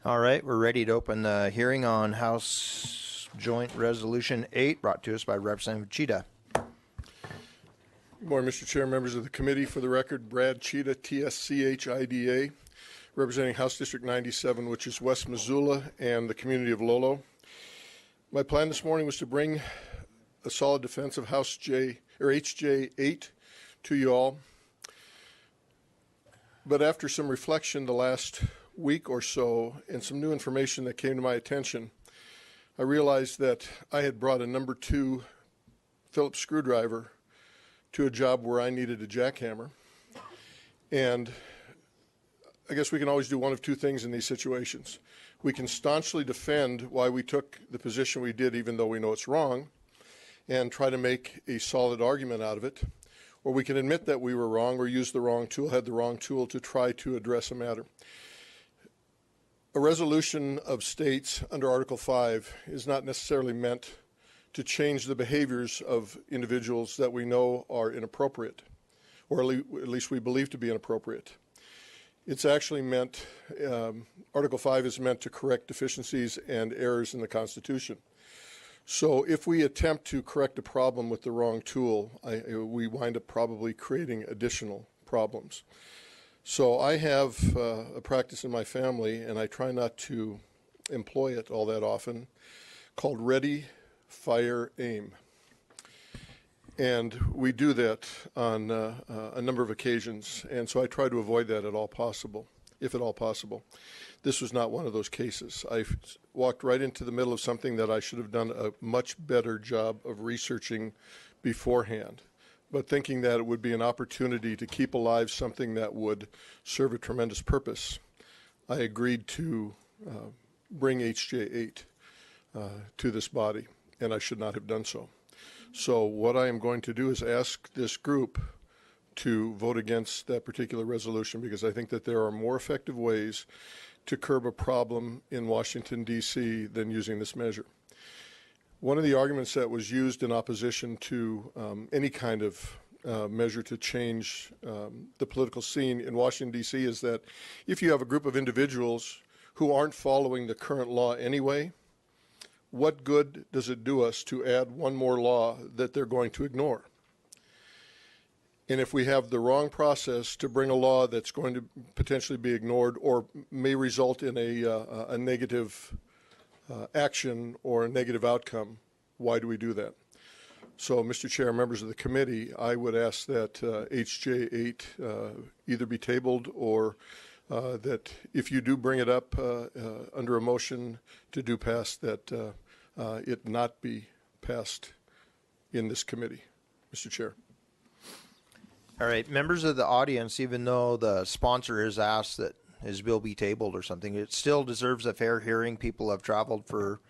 All right, we're ready to open the hearing on House Joint Resolution 8, brought to us by Representative Tshida. Good morning, Mr. Chair, members of the committee. For the record, Brad Tshida, TSCHIDA, representing House District 97, which is West Missoula and the community of Lolo. My plan this morning was to bring a solid defense of HJ8 to you all. But after some reflection the last week or so and some new information that came to my attention, I realized that I had brought a number 2 Phillips screwdriver to a job where I needed a jackhammer. And I guess we can always do one of 2 things in these situations. We can staunchly defend why we took the position we did, even though we know it's wrong, and try to make a solid argument out of it. Or we can admit that we were wrong or used the wrong tool, had the wrong tool to try to address a matter. A resolution of states under Article 5 is not necessarily meant to change the behaviors of individuals that we know are inappropriate, or at least we believe to be inappropriate. It's actually meant, Article 5 is meant to correct deficiencies and errors in the Constitution. So if we attempt to correct a problem with the wrong tool, we wind up probably creating additional problems. So I have a practice in my family, and I try not to employ it all that often, called ready, fire, aim. And we do that on a number of occasions, and so I try to avoid that at all possible, if at all possible. This was not one of those cases. I walked right into the middle of something that I should have done a much better job of researching beforehand, but thinking that it would be an opportunity to keep alive something that would serve a tremendous purpose, I agreed to bring HJ8 to this body, and I should not have done so. So what I am going to do is ask this group to vote against that particular resolution, because I think that there are more effective ways to curb a problem in Washington, D.C. than using this measure. One of the arguments that was used in opposition to any kind of measure to change the political scene in Washington, D.C. is that if you have a group of individuals who aren't following the current law anyway, what good does it do us to add one more law that they're going to ignore? And if we have the wrong process to bring a law that's going to potentially be ignored or may result in a negative action or a negative outcome, why do we do that? So, Mr. Chair, members of the committee, I would ask that HJ8 either be tabled or that if you do bring it up under a motion to do pass, that it not be passed in this committee. Mr. Chair. All right, members of the audience, even though the sponsor has asked that his bill be tabled or something, it still deserves a fair hearing. People have traveled for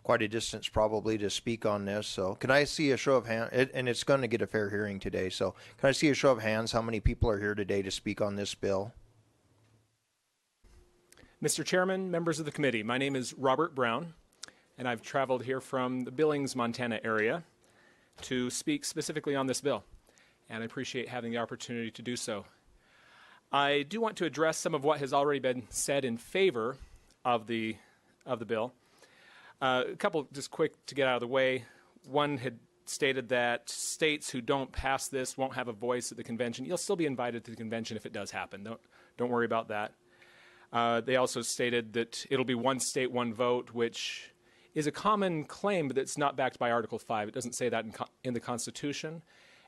quite a distance probably to speak on this. So can I see a show of hands? And it's going to get a fair hearing today. So can I see a show of hands? How many people are here today to speak on this bill? Mr. Chairman, members of the committee, my name is Robert Brown, and I've traveled here from the Billings, Montana area to speak specifically on this bill, and I appreciate having the opportunity to do so. I do want to address some of what has already been said in favor of the bill. A couple just quick to get out of the way. One had stated that states who don't pass this won't have a voice at the convention. You'll still be invited to the convention if it does happen. Don't worry about that. They also stated that it'll be one state, one vote, which is a common claim, but it's not backed by Article 5. It doesn't say that in the Constitution.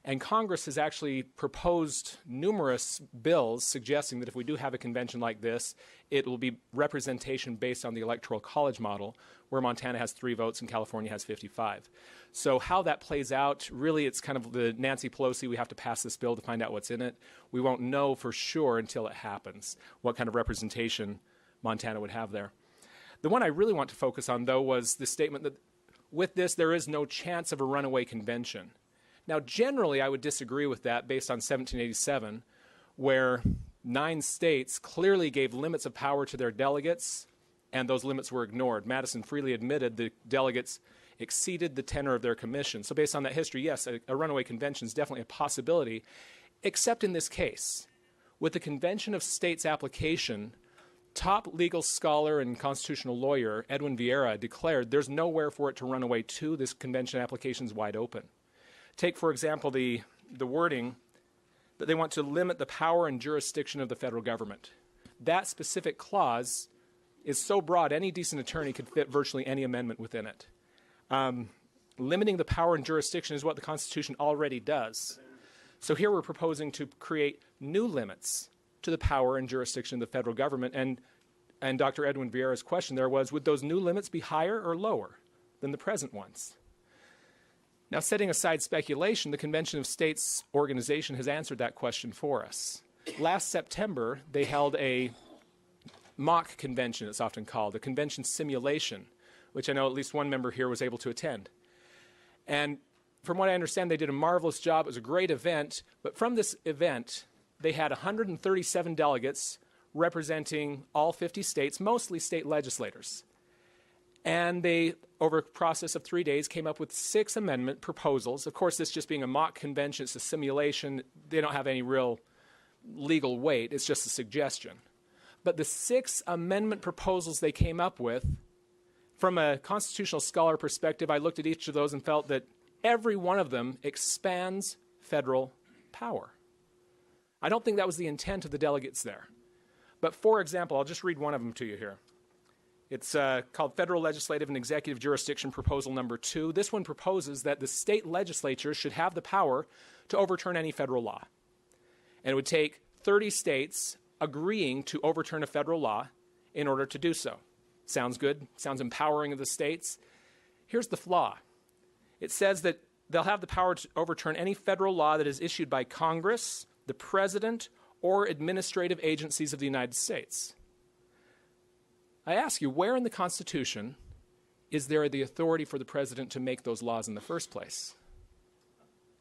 And Congress has actually proposed numerous bills suggesting that if we do have a convention like this, it will be representation based on the Electoral College model, where Montana has 3 votes and California has 55. So how that plays out, really it's kind of the Nancy Pelosi, we have to pass this bill to find out what's in it. We won't know for sure until it happens what kind of representation Montana would have there. The one I really want to focus on, though, was the statement that with this there is no chance of a runaway convention. Now, generally, I would disagree with that based on 1787, where 9 states clearly gave limits of power to their delegates, and those limits were ignored. Madison freely admitted the delegates exceeded the tenor of their commission. So based on that history, yes, a runaway convention is definitely a possibility, except in this case. With the Convention of States application top legal scholar and constitutional lawyer, Edwin Vieira, declared there's nowhere for it to run away to. This convention application is wide open. Take, for example, the wording that they want to limit the power and jurisdiction of the federal government. That specific clause is so broad, any decent attorney could fit virtually any amendment within it. Limiting the power and jurisdiction is what the Constitution already does. So here we're proposing to create new limits to the power and jurisdiction of the federal government. And Dr. Edwin Vieira's question there was, would those new limits be higher or lower than the present ones? Now, setting aside speculation, the Convention of States organization has answered that question for us. Last September, they held a mock convention, it's often called, a convention simulation, which I know at least one member here was able to attend. And from what I understand, they did a marvelous job. It was a great event. But from this event, they had 137 delegates representing all 50 states, mostly state legislators. And they, over a process of 3 days, came up with 6 amendment proposals. Of course, this just being a mock convention, it's a simulation. They don't have any real legal weight. It's just a suggestion. But the 6 amendment proposals they came up with, from a constitutional scholar perspective, I looked at each of those and felt that every one of them expands federal power. I don't think that was the intent of the delegates there. But for example, I'll just read one of them to you here. It's called Federal Legislative and Executive Jurisdiction Proposal Number 2. This one proposes that the state legislatures should have the power to overturn any federal law. And it would take 30 states agreeing to overturn a federal law in order to do so. Sounds good, sounds empowering of the states. Here's the flaw. It says that they'll have the power to overturn any federal law that is issued by Congress, the President, or administrative agencies of the United States. I ask you, where in the Constitution is there the authority for the President to make those laws in the first place?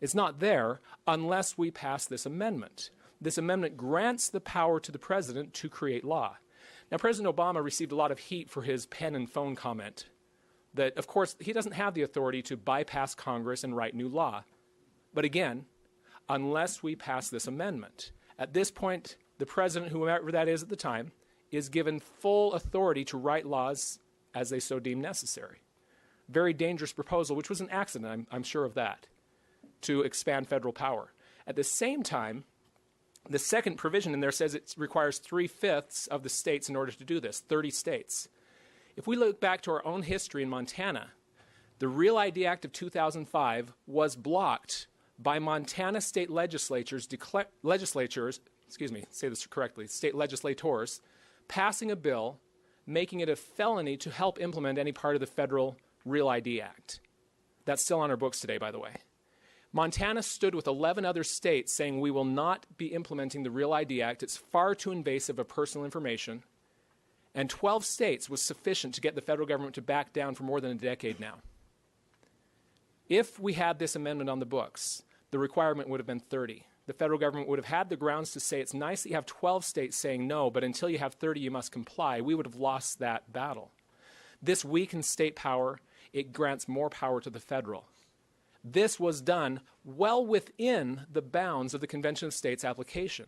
It's not there unless we pass this amendment. This amendment grants the power to the President to create law. Now, President Obama received a lot of heat for his pen and phone comment that, of course, he doesn't have the authority to bypass Congress and write new law. But again, unless we pass this amendment. At this point, the President, whoever that is at the time, is given full authority to write laws as they so deem necessary. Very dangerous proposal, which was an accident, I'm sure of that, to expand federal power. At the same time, the second provision in there says it requires 3/5 of the states in order to do this, 30 states. If we look back to our own history in Montana, the Real ID Act of 2005 was blocked by Montana state legislators, state legislators, passing a bill making it a felony to help implement any part of the federal Real ID Act. That's still on our books today, by the way. Montana stood with 11 other states saying we will not be implementing the Real ID Act. It's far too invasive of personal information. And 12 states was sufficient to get the federal government to back down for more than a decade now. If we had this amendment on the books, the requirement would have been 30. The federal government would have had the grounds to say it's nice that you have 12 states saying no, but until you have 30, you must comply. We would have lost that battle. This weakens state power. It grants more power to the federal. This was done well within the bounds of the Convention of States application.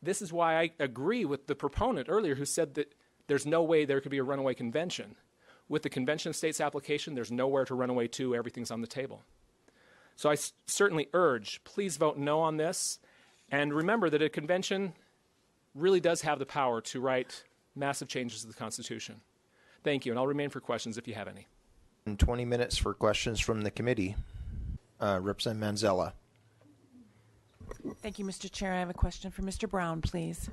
This is why I agree with the proponent earlier who said that there's no way there could be a runaway convention. With the Convention of States application, there's nowhere to run away to. Everything's on the table. So I certainly urge, please vote no on this. And remember that a convention really does have the power to write massive changes to the Constitution. Thank you, and I'll remain for questions if you have any. And 20 minutes for questions from the committee. Representative Manzella. Thank you, Mr. Chair. I have a question for Mr. Brown, please.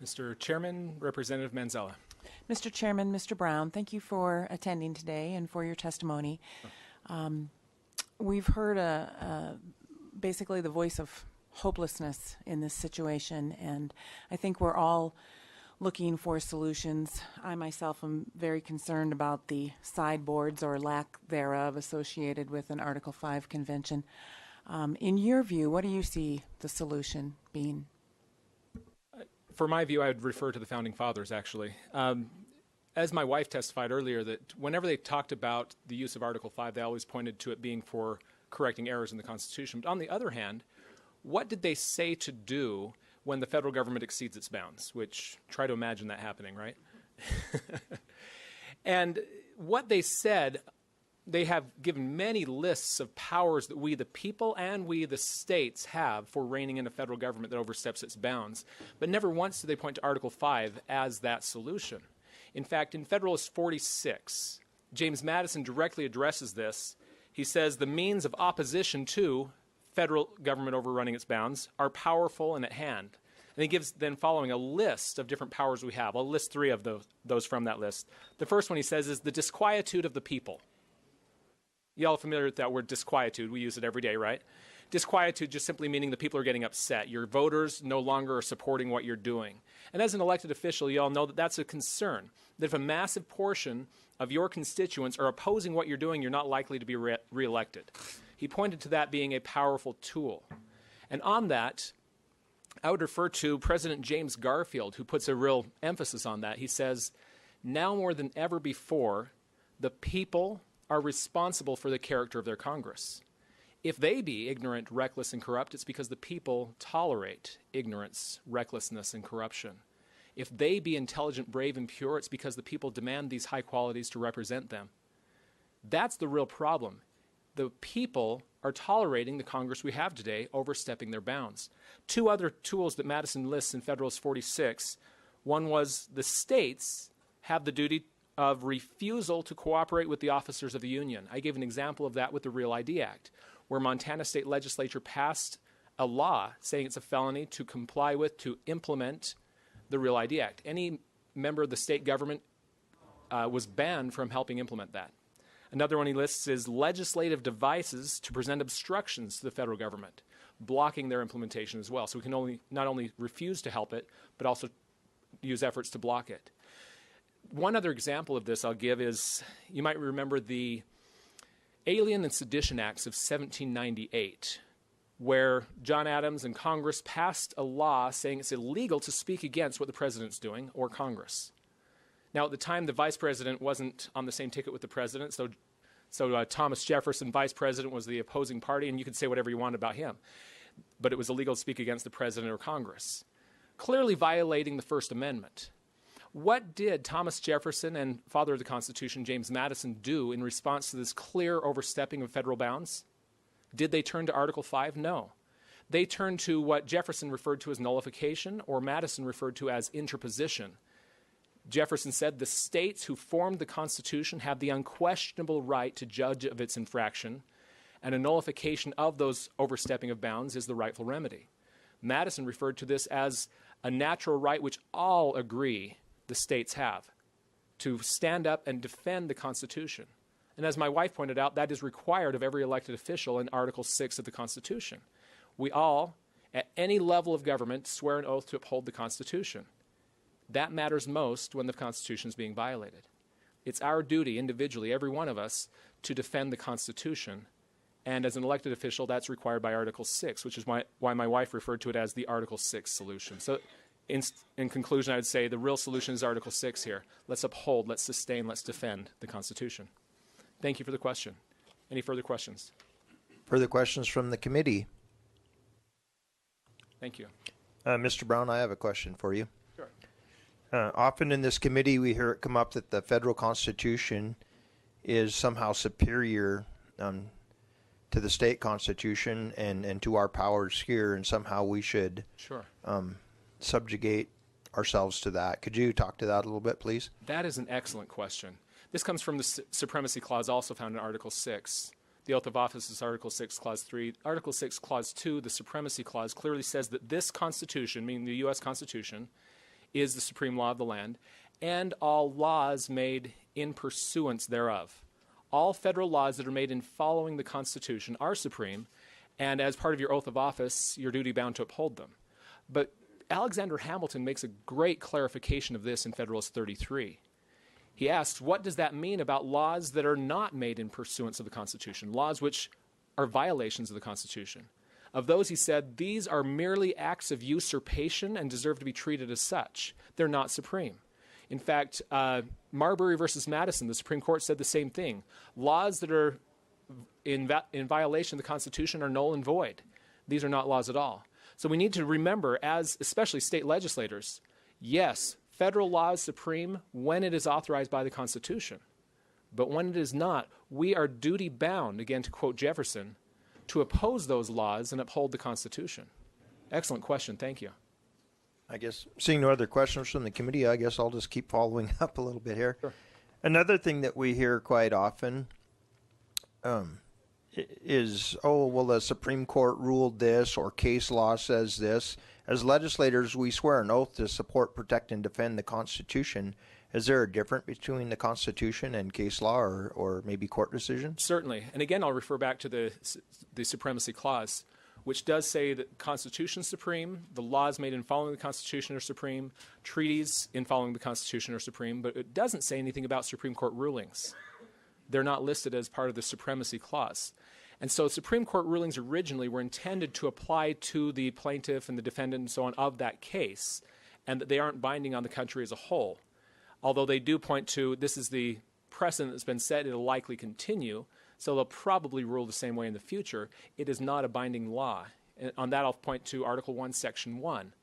Mr. Chairman, Representative Manzella. Mr. Chairman, Mr. Brown, thank you for attending today and for your testimony. We've heard basically the voice of hopelessness in this situation, and I think we're all looking for solutions. I myself am very concerned about the sideboards or lack thereof associated with an Article 5 convention. In your view, what do you see the solution being? For my view, I would refer to the Founding Fathers, actually. As my wife testified earlier, that whenever they talked about the use of Article 5, they always pointed to it being for correcting errors in the Constitution. But on the other hand, what did they say to do when the federal government exceeds its bounds? Which, try to imagine that happening, right? And what they said, they have given many lists of powers that we, the people, and we, the states, have for reining in a federal government that oversteps its bounds. But never once do they point to Article 5 as that solution. In fact, in Federalist 46, James Madison directly addresses this. He says the means of opposition to federal government overrunning its bounds are powerful and at hand. And he gives then following a list of different powers we have. I'll list 3 of those from that list. The first one he says is the disquietude of the people. Y'all are familiar with that word disquietude. We use it every day, right? Disquietude just simply meaning the people are getting upset. Your voters no longer are supporting what you're doing. And as an elected official, you all know that that's a concern. That if a massive portion of your constituents are opposing what you're doing, you're not likely to be reelected. He pointed to that being a powerful tool. And on that, I would refer to President James Garfield, who puts a real emphasis on that. He says, now more than ever before, the people are responsible for the character of their Congress. If they be ignorant, reckless, and corrupt, it's because the people tolerate ignorance, recklessness, and corruption. If they be intelligent, brave, and pure, it's because the people demand these high qualities to represent them. That's the real problem. The people are tolerating the Congress we have today, overstepping their bounds. 2 other tools that Madison lists in Federalist 46. One was the states have the duty of refusal to cooperate with the officers of the Union. I gave an example of that with the Real ID Act, where Montana State Legislature passed a law saying it's a felony to comply with, to implement the Real ID Act. Any member of the state government was banned from helping implement that. Another one he lists is legislative devices to present obstructions to the federal government, blocking their implementation as well. So we can not only refuse to help it, but also use efforts to block it. One other example of this I'll give is, you might remember the Alien and Sedition Acts of 1798, where John Adams and Congress passed a law saying it's illegal to speak against what the president's doing or Congress. Now, at the time, the vice president wasn't on the same ticket with the president, so Thomas Jefferson, vice president, was the opposing party, and you could say whatever you wanted about him. But it was illegal to speak against the president or Congress, clearly violating the First Amendment. What did Thomas Jefferson and father of the Constitution, James Madison, do in response to this clear overstepping of federal bounds? Did they turn to Article 5? No. They turned to what Jefferson referred to as nullification, or Madison referred to as interposition. Jefferson said the states who formed the Constitution have the unquestionable right to judge of its infraction, and a nullification of those overstepping of bounds is the rightful remedy. Madison referred to this as a natural right which all agree the states have, to stand up and defend the Constitution. And as my wife pointed out, that is required of every elected official in Article 6 of the Constitution. We all, at any level of government, swear an oath to uphold the Constitution. That matters most when the Constitution is being violated. It's our duty, individually, every one of us, to defend the Constitution. And as an elected official, that's required by Article 6, which is why my wife referred to it as the Article 6 solution. So in conclusion, I would say the real solution is Article 6 here. Let's uphold, let's sustain, let's defend the Constitution. Thank you for the question. Any further questions? Further questions from the committee? Thank you. Mr. Brown, I have a question for you. Sure. Often in this committee, we hear it come up that the federal Constitution is somehow superior to the state Constitution and to our powers here, and somehow we should Sure. Subjugate ourselves to that. Could you talk to that a little bit, please? That is an excellent question. This comes from the Supremacy Clause also found in Article 6. The oath of office is Article 6, Clause 3. Article 6, Clause 2, the Supremacy Clause, clearly says that this Constitution, meaning the U.S. Constitution, is the supreme law of the land, and all laws made in pursuance thereof. All federal laws that are made in following the Constitution are supreme, and as part of your oath of office, you're duty bound to uphold them. But Alexander Hamilton makes a great clarification of this in Federalist 33. He asks, what does that mean about laws that are not made in pursuance of the Constitution, laws which are violations of the Constitution? Of those, he said, these are merely acts of usurpation and deserve to be treated as such. They're not supreme. In fact, Marbury versus Madison, the Supreme Court said the same thing. Laws that are in violation of the Constitution are null and void. These are not laws at all. So we need to remember, as especially state legislators, yes, federal law is supreme when it is authorized by the Constitution. But when it is not, we are duty bound, again to quote Jefferson, to oppose those laws and uphold the Constitution. Excellent question. Thank you. I guess, seeing no other questions from the committee, I guess I'll just keep following up a little bit here. Sure. Another thing that we hear quite often is, oh, well, the Supreme Court ruled this, or case law says this. As legislators, we swear an oath to support, protect, and defend the Constitution. Is there a difference between the Constitution and case law, or maybe court decisions? Certainly. And again, I'll refer back to the Supremacy Clause, which does say that the Constitution is supreme, the laws made in following the Constitution are supreme, treaties in following the Constitution are supreme, but it doesn't say anything about Supreme Court rulings. They're not listed as part of the Supremacy Clause. And so Supreme Court rulings originally were intended to apply to the plaintiff and the defendant and so on of that case, and that they aren't binding on the country as a whole. Although they do point to, this is the precedent that's been set, it'll likely continue, so they'll probably rule the same way in the future. It is not a binding law. And on that, I'll point to Article 1, Section 1.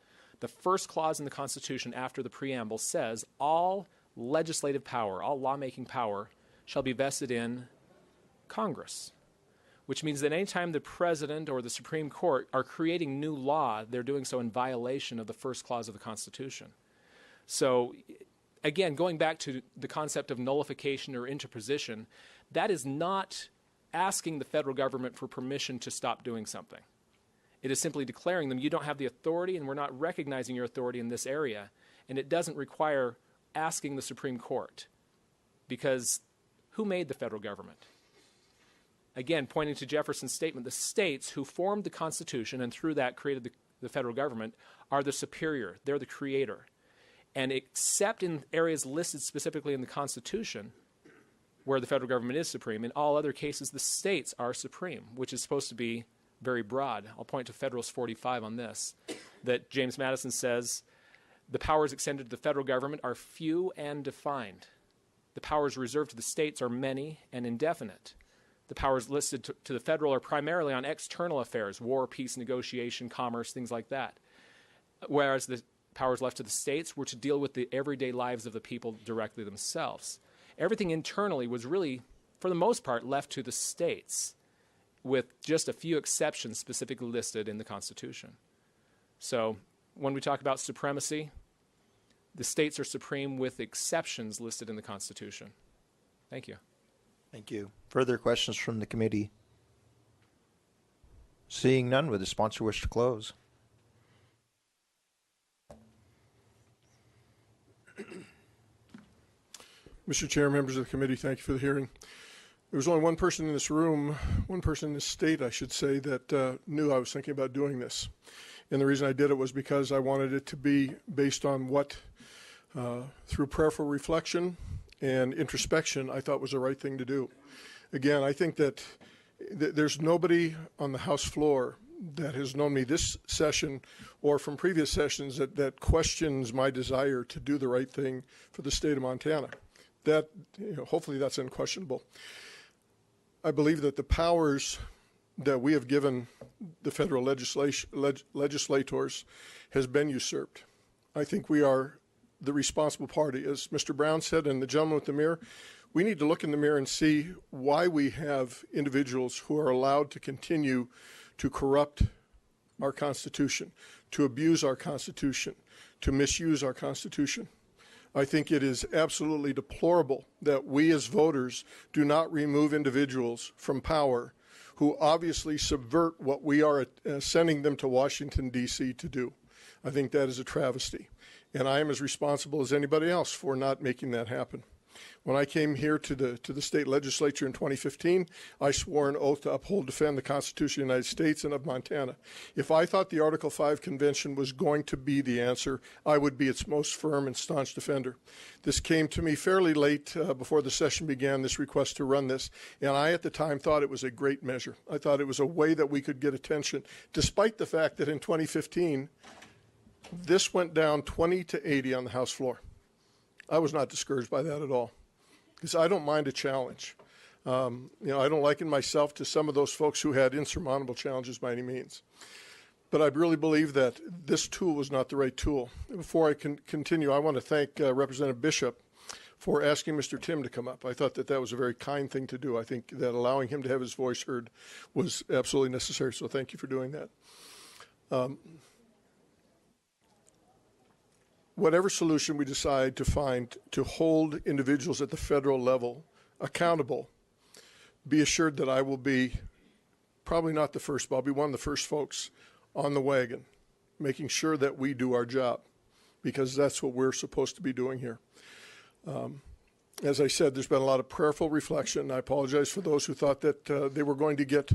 The first clause in the Constitution after the preamble says, all legislative power, all lawmaking power, shall be vested in Congress, which means that anytime the President or the Supreme Court are creating new law, they're doing so in violation of the first clause of the Constitution. So, again, going back to the concept of nullification or interposition, that is not asking the federal government for permission to stop doing something. It is simply declaring them, you don't have the authority and we're not recognizing your authority in this area. And it doesn't require asking the Supreme Court, because who made the federal government? Again, pointing to Jefferson's statement, the states who formed the Constitution and through that created the federal government are the superior. They're the creator. And except in areas listed specifically in the Constitution, where the federal government is supreme, in all other cases the states are supreme, which is supposed to be very broad. I'll point to Federalist 45 on this, that James Madison says, the powers extended to the federal government are few and defined. The powers reserved to the states are many and indefinite. The powers listed to the federal are primarily on external affairs, war, peace, negotiation, commerce, things like that. Whereas the powers left to the states were to deal with the everyday lives of the people directly themselves. Everything internally was really, for the most part, left to the states, with just a few exceptions specifically listed in the Constitution. So when we talk about supremacy, the states are supreme with exceptions listed in the Constitution. Thank you. Thank you. Further questions from the committee? Seeing none, would the sponsor wish to close? Mr. Chair, members of the committee, thank you for the hearing. There was only one person in this room, one person in this state, I should say, that knew I was thinking about doing this. And the reason I did it was because I wanted it to be based on what, through prayerful reflection and introspection, I thought was the right thing to do. Again, I think that there's nobody on the House floor that has known me this session or from previous sessions that questions my desire to do the right thing for the state of Montana. That, hopefully that's unquestionable. I believe that the powers that we have given the federal legislators has been usurped. I think we are the responsible party. As Mr. Brown said, and the gentleman with the mirror, we need to look in the mirror and see why we have individuals who are allowed to continue to corrupt our Constitution, to abuse our Constitution, to misuse our Constitution. I think it is absolutely deplorable that we as voters do not remove individuals from power who obviously subvert what we are sending them to Washington, D.C. to do. I think that is a travesty. And I am as responsible as anybody else for not making that happen. When I came here to the state legislature in 2015, I swore an oath to uphold, defend the Constitution of the United States and of Montana. If I thought the Article 5 Convention was going to be the answer, I would be its most firm and staunch defender. This came to me fairly late before the session began, this request to run this, and I at the time thought it was a great measure. I thought it was a way that we could get attention, despite the fact that in 2015, this went down 20 to 80 on the House floor. I was not discouraged by that at all, because I don't mind a challenge. I don't liken myself to some of those folks who had insurmountable challenges by any means. But I really believe that this tool was not the right tool. Before I can continue, I want to thank Representative Bishop for asking Mr. Tim to come up. I thought that was a very kind thing to do. I think that allowing him to have his voice heard was absolutely necessary, so thank you for doing that. Whatever solution we decide to find to hold individuals at the federal level accountable, be assured that I will be probably not the first, but I'll be one of the first folks on the wagon, making sure that we do our job, because that's what we're supposed to be doing here. As I said, there's been a lot of prayerful reflection. I apologize for those who thought that they were going to get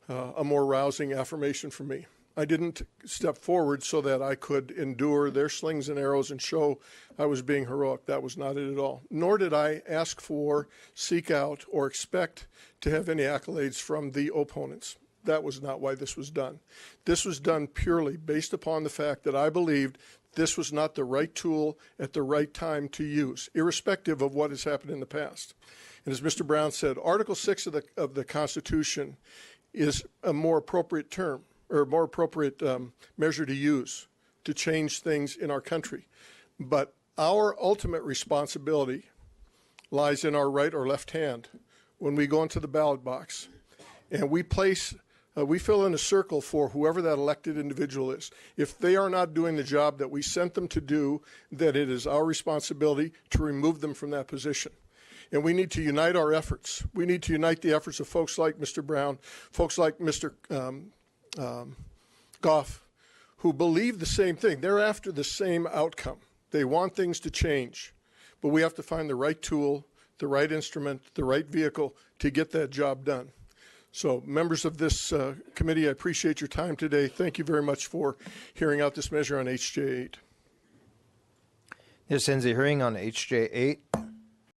a more rousing affirmation from me. I didn't step forward so that I could endure their slings and arrows and show I was being heroic. That was not it at all. Nor did I ask for, seek out, or expect to have any accolades from the opponents. That was not why this was done. This was done purely based upon the fact that I believed this was not the right tool at the right time to use, irrespective of what has happened in the past. And as Mr. Brown said, Article 6 of the Constitution is a more appropriate term, or a more appropriate measure to use to change things in our country. But our ultimate responsibility lies in our right or left hand when we go into the ballot box and we fill in a circle for whoever that elected individual is. If they are not doing the job that we sent them to do, then it is our responsibility to remove them from that position. And we need to unite our efforts. We need to unite the efforts of folks like Mr. Brown, folks like Mr. Goff, who believe the same thing. They're after the same outcome. They want things to change. But we have to find the right tool, the right instrument, the right vehicle to get that job done. So members of this committee, I appreciate your time today. Thank you very much for hearing out this measure on HJ8. This ends the hearing on HJ8.